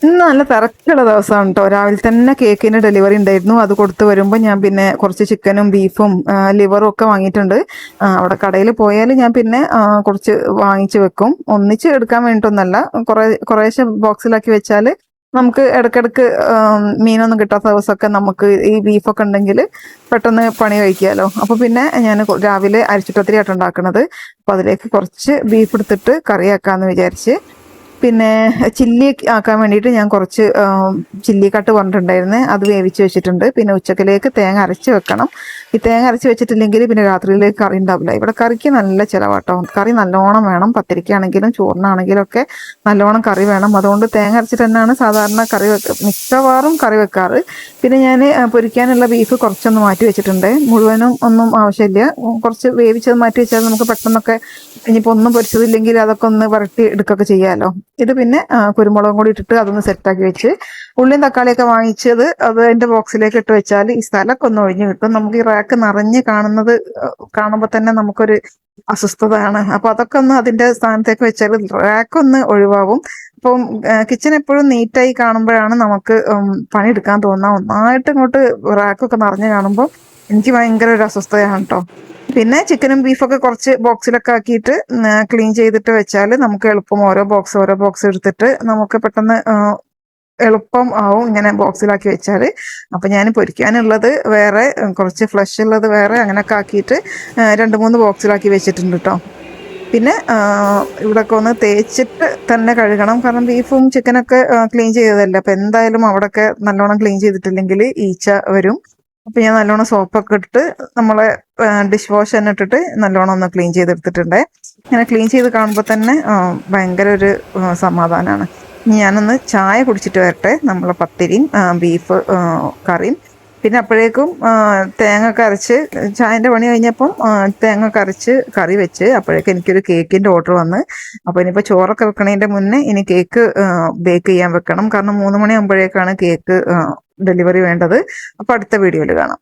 ഇന്ന് നല്ല തിരക്കുള്ള ദിവസമാണ് കേട്ടോ. രാവിലെ തന്നെ കേക്കിന് ഡെലിവറി ഉണ്ടായിരുന്നു. അത് കൊടുത്തു വരുമ്പോൾ ഞാൻ പിന്നെ കുറച്ച് ചിക്കനും ബീഫും ലിവറും ഒക്കെ വാങ്ങിയിട്ടുണ്ട്. അവിടെ കടയിൽ പോയാൽ ഞാൻ പിന്നെ കുറച്ച് വാങ്ങിച്ച് വെക്കും. ഒന്നിച്ച് എടുക്കാൻ വേണ്ടിയിട്ടൊന്നല്ല, കുറേശ്ശെ ബോക്സിലാക്കി വെച്ചാൽ നമുക്ക് ഇടയ്ക്കിടയ്ക്ക് മീനൊന്നും കിട്ടാത്ത ദിവസമൊക്കെ നമുക്ക് ഈ ബീഫൊക്കെ ഉണ്ടെങ്കിൽ പെട്ടെന്ന് പണി കഴിക്കാമല്ലോ. അപ്പോൾ പിന്നെ ഞാൻ രാവിലെ അരിച്ചിട്ടത്തിരിയായിട്ട് ഉണ്ടാക്കുന്നത്. അപ്പോൾ അതിലേക്ക് കുറച്ച് ബീഫ് എടുത്തിട്ട് കറിയാക്കാമെന്ന് വിചാരിച്ച്. പിന്നെ ചില്ലി ആക്കാൻ വേണ്ടിയിട്ട് ഞാൻ കുറച്ച് ചില്ലി കട്ട് പറഞ്ഞിട്ടുണ്ടായിരുന്നു, അത് വേവിച്ച് വെച്ചിട്ടുണ്ട്. പിന്നെ ഉച്ചക്കലേക്ക് തേങ്ങ അരച്ച് വെക്കണം. ഈ തേങ്ങ അരച്ച് വെച്ചിട്ടില്ലെങ്കിൽ പിന്നെ രാത്രിയിലേക്ക് കറി ഉണ്ടാവില്ല. ഇവിടെ കറിക്ക് നല്ല ചിലവാട്ടോ. കറി നല്ലോണം വേണം. പത്തിരിക്കാണെങ്കിലും ചോറിനാണെങ്കിലും ഒക്കെ നല്ലോണം കറി വേണം. അതുകൊണ്ട് തേങ്ങ അരച്ചിട്ട് തന്നെയാണ് സാധാരണ മിക്കവാറും കറി വെക്കാറ്. പിന്നെ ഞാൻ പൊരിക്കാനുള്ള ബീഫ് കുറച്ചൊന്ന് മാറ്റി വെച്ചിട്ടുണ്ട്. മുഴുവനും ഒന്നും ആവശ്യമില്ല, കുറച്ച് വേവിച്ചത് മാറ്റി വെച്ചാൽ നമുക്ക് പെട്ടെന്നൊക്കെ ഇനിയിപ്പോൾ ഒന്നും പൊരിച്ചതില്ലെങ്കിൽ അതൊക്കെ ഒന്ന് വരട്ടി എടുക്കുകയൊക്കെ ചെയ്യാമല്ലോ. ഇത് പിന്നെ കുരുമുളകും കൂടി ഇട്ടിട്ട് അതൊന്ന് സെറ്റാക്കി വെച്ച്, ഉള്ളിയും തക്കാളിയൊക്കെ വാങ്ങിച്ചത് അത് അതിൻ്റെ ബോക്സിലേക്ക് ഇട്ട് വെച്ചാൽ ഈ സ്ഥലമൊക്കെ ഒന്ന് ഒഴിഞ്ഞു കിട്ടും. നമുക്ക് ഈ റാക്ക് നിറഞ്ഞ് കാണുമ്പോൾ തന്നെ നമുക്കൊരു അസ്വസ്ഥതയാണ്. അപ്പൊ അതൊക്കെ ഒന്ന് അതിന്റെ സ്ഥാനത്തേക്ക് വെച്ചാൽ റാക്ക് ഒന്ന് ഒഴിവാകും. അപ്പം കിച്ചൺ എപ്പോഴും നീറ്റായി കാണുമ്പോഴാണ് നമുക്ക് പണിയെടുക്കാൻ തോന്നുക. ഒന്നായിട്ട് ഇങ്ങോട്ട് റാക്കൊക്കെ നിറഞ്ഞു കാണുമ്പോൾ എനിക്ക് ഭയങ്കര ഒരു അസ്വസ്ഥതയാണ് കേട്ടോ. പിന്നെ ചിക്കനും ബീഫൊക്കെ കുറച്ച് ബോക്സിലൊക്കെ ആക്കിയിട്ട് ക്ലീൻ ചെയ്തിട്ട് വെച്ചാൽ നമുക്ക് എളുപ്പം ഓരോ ബോക്സ് എടുത്തിട്ട് നമുക്ക് പെട്ടെന്ന് എളുപ്പം ആവും ഇങ്ങനെ ബോക്സിലാക്കി വെച്ചാൽ. അപ്പം ഞാൻ പൊരിക്കാനുള്ളത് വേറെ, കുറച്ച് ഫ്ലഷ് ഉള്ളത് വേറെ, അങ്ങനെയൊക്കെ ആക്കിയിട്ട് 2-3 ബോക്സിലാക്കി വെച്ചിട്ടുണ്ട് കേട്ടോ. പിന്നെ ഇവിടെയൊക്കെ ഒന്ന് തേച്ചിട്ട് തന്നെ കഴുകണം, കാരണം ബീഫും ചിക്കനൊക്കെ ക്ലീൻ ചെയ്തതല്ലേ. അപ്പം എന്തായാലും അവിടെയൊക്കെ നല്ലോണം ക്ലീൻ ചെയ്തിട്ടില്ലെങ്കിൽ ഈച്ച വരും. അപ്പം ഞാൻ നല്ലോണം സോപ്പൊക്കെ ഇട്ടിട്ട് നമ്മളെ ഡിഷ് വാഷ് തന്നെ ഇട്ടിട്ട് നല്ലോണം ഒന്ന് ക്ലീൻ ചെയ്തെടുത്തിട്ടുണ്ട്. ഇങ്ങനെ ക്ലീൻ ചെയ്ത് കാണുമ്പോൾ തന്നെ ഭയങ്കര ഒരു സമാധാനമാണ്. ഞാനൊന്ന് ചായ കുടിച്ചിട്ട് വരട്ടെ. നമ്മളെ പത്തിരിയും ബീഫ് കറിയും. പിന്നെ അപ്പോഴേക്കും തേങ്ങ ഒക്കെ അരച്ച്, ചായൻ്റെ പണി കഴിഞ്ഞപ്പം തേങ്ങ ഒക്കെ അരച്ച് കറി വെച്ച്, അപ്പോഴേക്കും എനിക്കൊരു കേക്കിൻ്റെ ഓർഡർ വന്ന്. അപ്പോൾ ഇനിയിപ്പോൾ ചോറൊക്കെ വെക്കണതിൻ്റെ മുന്നേ ഇനി കേക്ക് ബേക്ക് ചെയ്യാൻ വെക്കണം. കാരണം 3 മണിയാകുമ്പോഴേക്കാണ് കേക്ക് ഡെലിവറി വേണ്ടത്. അപ്പോൾ അടുത്ത വീഡിയോയിൽ കാണാം.